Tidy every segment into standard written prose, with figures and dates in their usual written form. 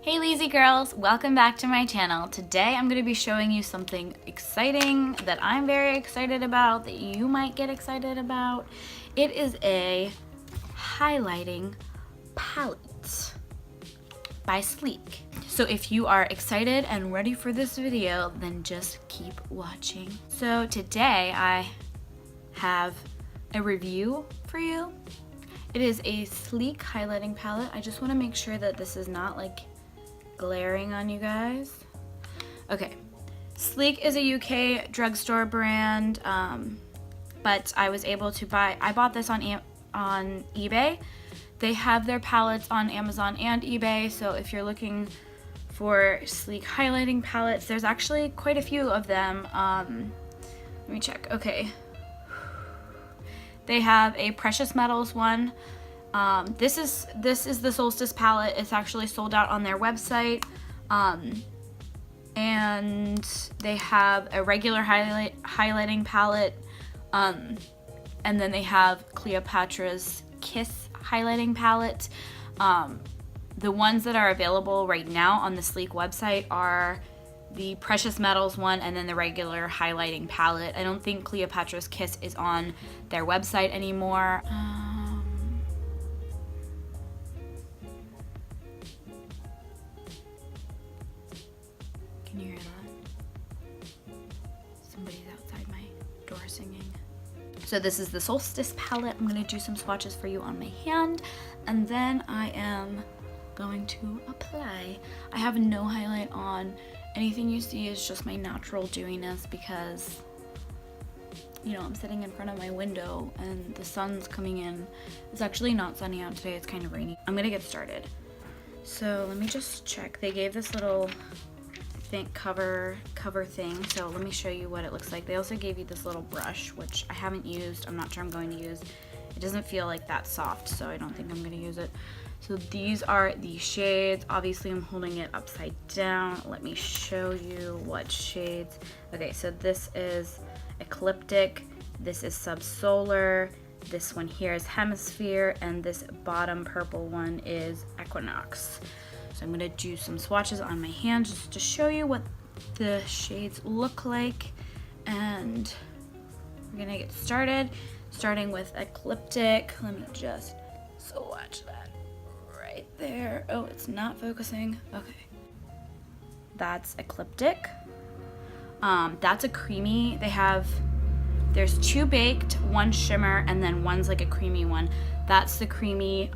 Hey lazy girls, welcome back to my channel. Today I'm going to be showing you something exciting that I'm very excited about, that you might get excited about. It is a highlighting palette by Sleek. So if you are excited and ready for this video, then just keep watching. So today I have a review for you. It is a Sleek highlighting palette. I just want to make sure that this is not like glaring on you guys. Okay, Sleek is a UK drugstore brand, but I was able to I bought this on eBay. They have their palettes on Amazon and eBay, so if you're looking for Sleek highlighting palettes, there's actually quite a few of them. Let me check. Okay, they have a precious metals one. This is the Solstice palette. It's actually sold out on their website, and they have a regular highlighting palette, and then they have Cleopatra's Kiss highlighting palette. The ones that are available right now on the Sleek website are the precious metals one and then the regular highlighting palette. I don't think Cleopatra's Kiss is on their website anymore. Can you hear that? Somebody's outside my door singing. So this is the Solstice palette. I'm gonna do some swatches for you on my hand, and then I am going to apply. I have no highlight on. Anything you see is just my natural dewiness because, you know, I'm sitting in front of my window and the sun's coming in. It's actually not sunny out today, it's kind of rainy. I'm gonna get started. So let me just check. They gave this little cover thing, so let me show you what it looks like. They also gave you this little brush, which I haven't used. I'm not sure I'm going to use. It doesn't feel like that soft, so I don't think I'm going to use it. So these are the shades. Obviously I'm holding it upside down. Let me show you what shades. Okay, so this is Ecliptic, this is Subsolar, this one here is Hemisphere, and this bottom purple one is Equinox. So I'm gonna do some swatches on my hand just to show you what the shades look like, and we're gonna get started, starting with Ecliptic. Let me just swatch that right there. Oh, it's not focusing. Okay, that's Ecliptic. That's a creamy. There's two baked, one shimmer, and then one's like a creamy one. That's the creamy.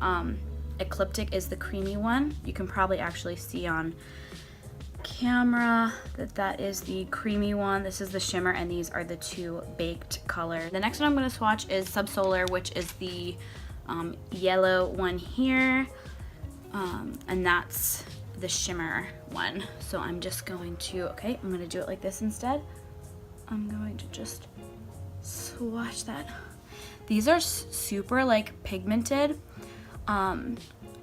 Ecliptic is the creamy one. You can probably actually see on camera that is the creamy one. This is the shimmer, and these are the two baked color. The next one I'm going to swatch is Subsolar, which is the yellow one here, and that's the shimmer one. So I'm just going to, I'm going to do it like this instead. I'm going to just swatch that. These are super like pigmented.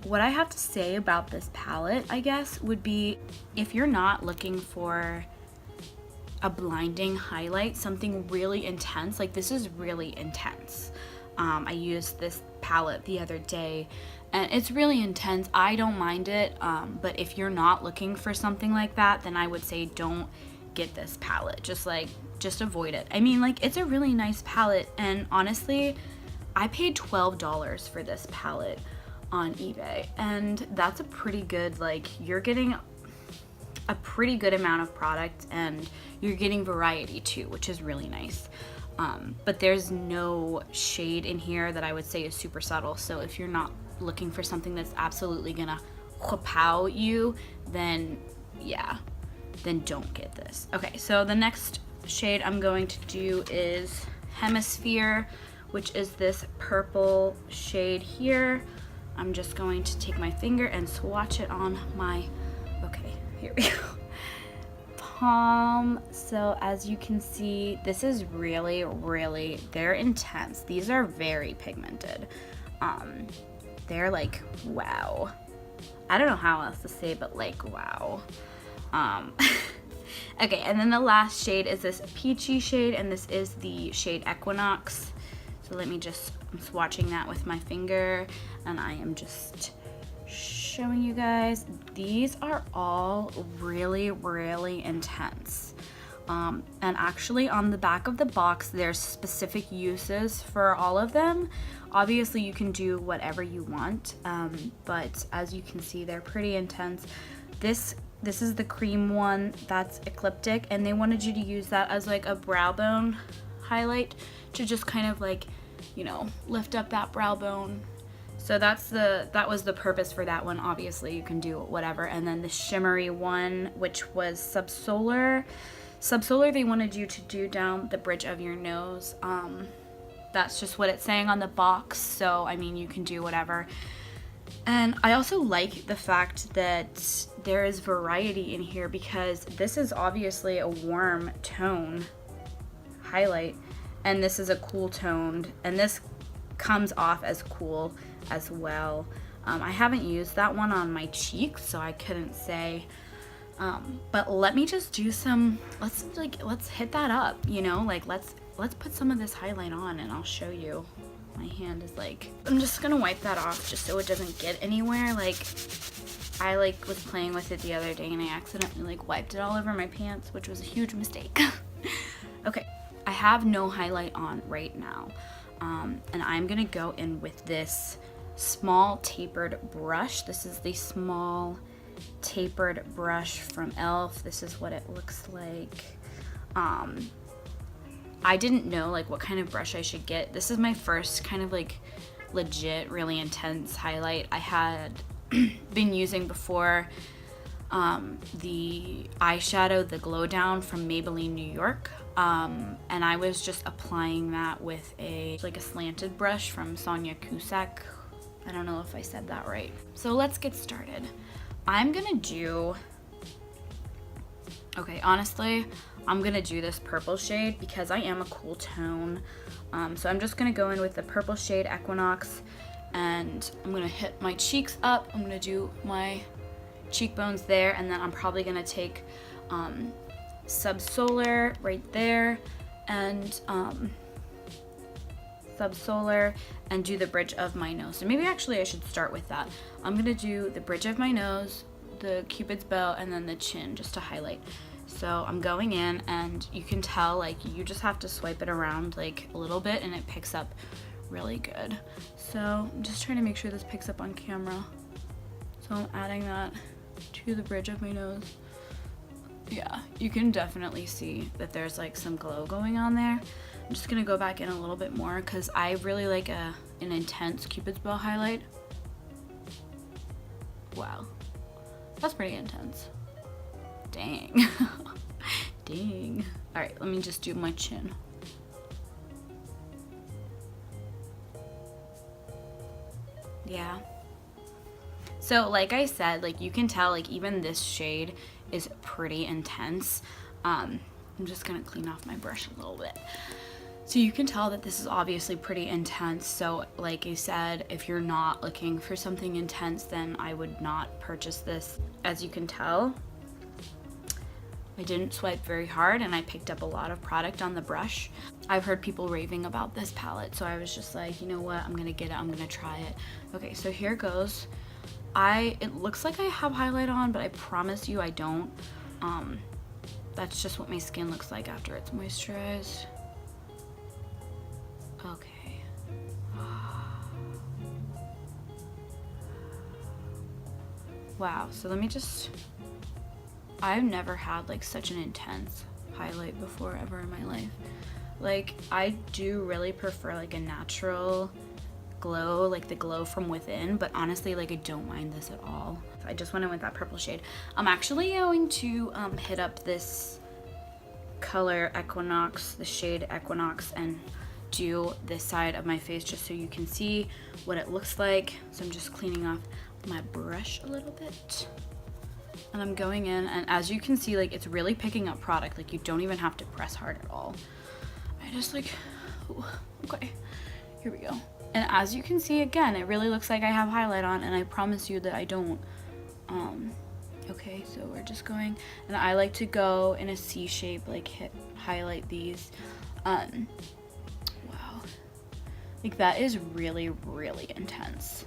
What I have to say about this palette, I guess, would be if you're not looking for a blinding highlight, something really intense, like this is really intense. I used this palette the other day and it's really intense. I don't mind it, but if you're not looking for something like that, then I would say don't get this palette. Just avoid it. I mean, like, it's a really nice palette, and honestly, I paid $12 for this palette on eBay, and that's a pretty good, like, you're getting a pretty good amount of product and you're getting variety too, which is really nice. But there's no shade in here that I would say is super subtle, so if you're not looking for something that's absolutely gonna whoop you, then yeah, then don't get this. Okay, so the next shade I'm going to do is Hemisphere, which is this purple shade here. I'm just going to take my finger and swatch it on my, okay, here we go, palm. So as you can see, this is really, they're intense. These are very pigmented. They're like, wow. I don't know how else to say, but like, wow. Okay, and then the last shade is this peachy shade, and this is the shade Equinox. So let me just, I'm swatching that with my finger, and I am just showing you guys. These are all really, really intense. And actually on the back of the box, there's specific uses for all of them. Obviously you can do whatever you want, but as you can see, they're pretty intense. This is the cream one that's ecliptic, and they wanted you to use that as like a brow bone highlight to just kind of like, you know, lift up that brow bone. So that was the purpose for that one. Obviously you can do whatever. And then the shimmery one, which was Subsolar, they wanted you to do down the bridge of your nose. That's just what it's saying on the box, so I mean you can do whatever. And I also like the fact that there is variety in here, because this is obviously a warm tone highlight, and this is a cool toned, and this comes off as cool as well. I haven't used that one on my cheeks, so I couldn't say, but let me just do some, let's hit that up, you know, like let's put some of this highlight on and I'll show you. My hand is like, I'm just gonna wipe that off just so it doesn't get anywhere. Like I was playing with it the other day and I accidentally wiped it all over my pants, which was a huge mistake. Okay, I have no highlight on right now, and I'm gonna go in with this small tapered brush. This is the small tapered brush from e.l.f. This is what it looks like. I didn't know what kind of brush I should get. This is my first kind of legit really intense highlight. I had been using before the eyeshadow, the Glow Down from Maybelline New York, and I was just applying that with a slanted brush from Sonia Cusack. I don't know if I said that right. So let's get started. I'm gonna do, okay, honestly, I'm gonna do this purple shade because I am a cool tone. So I'm just gonna go in with the purple shade Equinox, and I'm gonna hit my cheeks up. I'm gonna do my cheekbones there, and then I'm probably gonna take Subsolar right there, and Subsolar, and do the bridge of my nose. So maybe actually I should start with that. I'm gonna do the bridge of my nose, the Cupid's bow, and then the chin just to highlight. So I'm going in, and you can tell you just have to swipe it around a little bit and it picks up really good. So I'm just trying to make sure this picks up on camera. So I'm adding that to the bridge of my nose. Yeah, you can definitely see that there's some glow going on there. I'm just gonna go back in a little bit more because I really like an intense Cupid's bow highlight. Wow, that's pretty intense. Dang. Dang. All right, let me just do my chin. Yeah. So like I said, you can tell even this shade is pretty intense. I'm just gonna clean off my brush a little bit. So you can tell that this is obviously pretty intense. So like I said, if you're not looking for something intense, then I would not purchase this. As you can tell, I didn't swipe very hard and I picked up a lot of product on the brush. I've heard people raving about this palette, so I was just like, you know what, I'm gonna get it, I'm gonna try it. Okay, so here goes. It looks like I have highlight on, but I promise you I don't. That's just what my skin looks like after it's moisturized. Okay. Wow, so let me just, I've never had such an intense highlight before ever in my life. I do really prefer a natural glow, the glow from within, but honestly I don't mind this at all. I just went in with that purple shade. I'm actually going to hit up this color Equinox, the shade Equinox, and do this side of my face just so you can see what it looks like. So I'm just cleaning off my brush a little bit, and I'm going in, and as you can see, it's really picking up product. You don't even have to press hard at all. I just ooh, okay, here we go. And as you can see, again, it really looks like I have highlight on, and I promise you that I don't. Okay, so we're just going, and I like to go in a C shape, highlight these. Wow, that is really, really intense.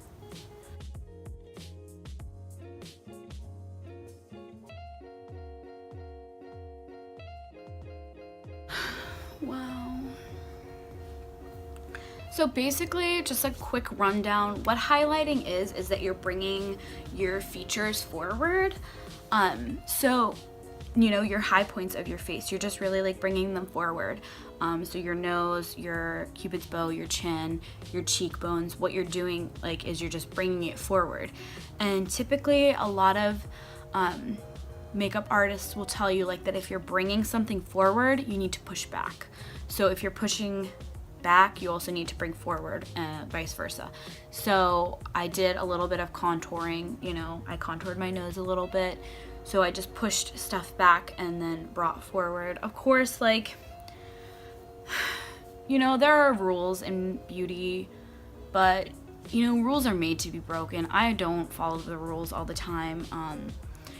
Wow. So basically, just a quick rundown, what highlighting is that you're bringing your features forward. So, you know, your high points of your face, you're just really like bringing them forward. So your nose, your cupid's bow, your chin, your cheekbones, what you're doing like is you're just bringing it forward. And typically a lot of makeup artists will tell you like that if you're bringing something forward, you need to push back. So if you're pushing back, you also need to bring forward, vice versa. So I did a little bit of contouring, you know, I contoured my nose a little bit. So I just pushed stuff back and then brought forward. Of course, like, you know, there are rules in beauty, but, you know, rules are made to be broken. I don't follow the rules all the time.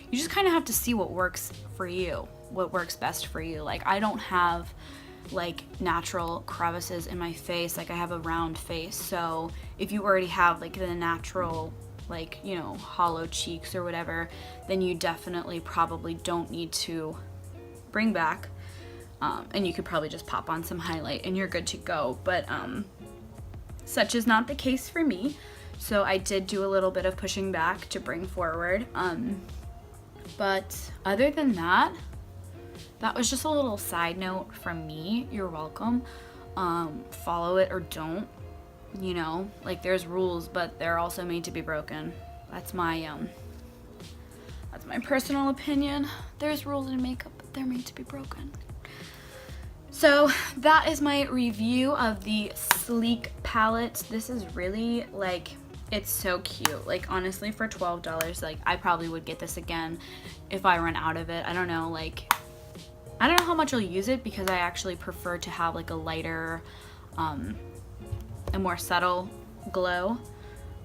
You just kind of have to see what works for you, what works best for you. Like, I don't have like natural crevices in my face, like I have a round face, so if you already have like the natural, like, you know, hollow cheeks or whatever, then you definitely probably don't need to bring back, and you could probably just pop on some highlight and you're good to go. But such is not the case for me, so I did do a little bit of pushing back to bring forward, but other than that, that was just a little side note from me. You're welcome. Follow it or don't. You know, like there's rules, but they're also made to be broken. That's my personal opinion. There's rules in makeup, but they're made to be broken. So that is my review of the Sleek palette. This is really like, it's so cute. Like honestly, for $12, like I probably would get this again if I run out of it. I don't know, like, I don't know how much I'll use it because I actually prefer to have like a lighter, a more subtle glow.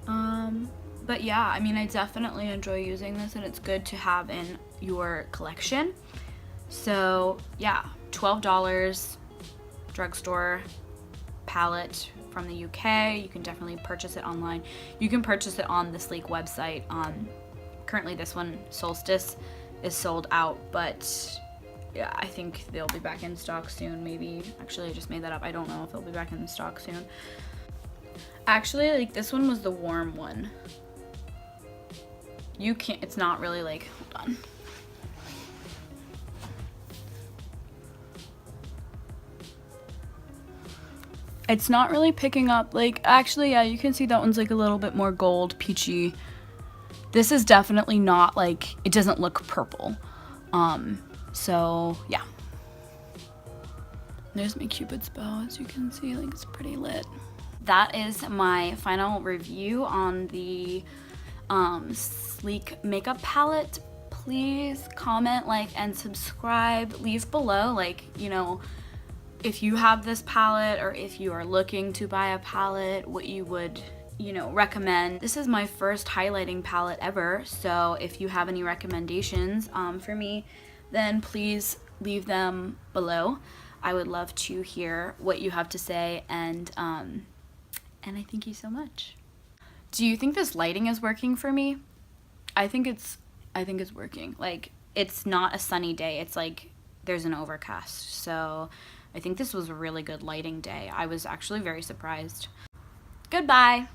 But yeah, I mean, I definitely enjoy using this and it's good to have in your collection. So yeah, $12 drugstore palette from the UK. You can definitely purchase it online. You can purchase it on the Sleek website. Currently this one, Solstice, is sold out, but yeah, I think they'll be back in stock soon, maybe. Actually, I just made that up. I don't know if they'll be back in stock soon. Actually, like, this one was the warm one. You can't, it's not really like, hold on. It's not really picking up, like, actually, yeah, you can see that one's like a little bit more gold, peachy. This is definitely not like, it doesn't look purple. So yeah, there's my cupid's bow, as you can see, like it's pretty lit. That is my final review on the Sleek makeup palette. Please comment, like, and subscribe. Leave below, like, you know, if you have this palette or if you are looking to buy a palette, what you would, you know, recommend. This is my first highlighting palette ever, so if you have any recommendations for me, then please leave them below. I would love to hear what you have to say, and I thank you so much. Do you think this lighting is working for me? I think it's working. Like, it's not a sunny day. It's like there's an overcast. So I think this was a really good lighting day. I was actually very surprised. Goodbye.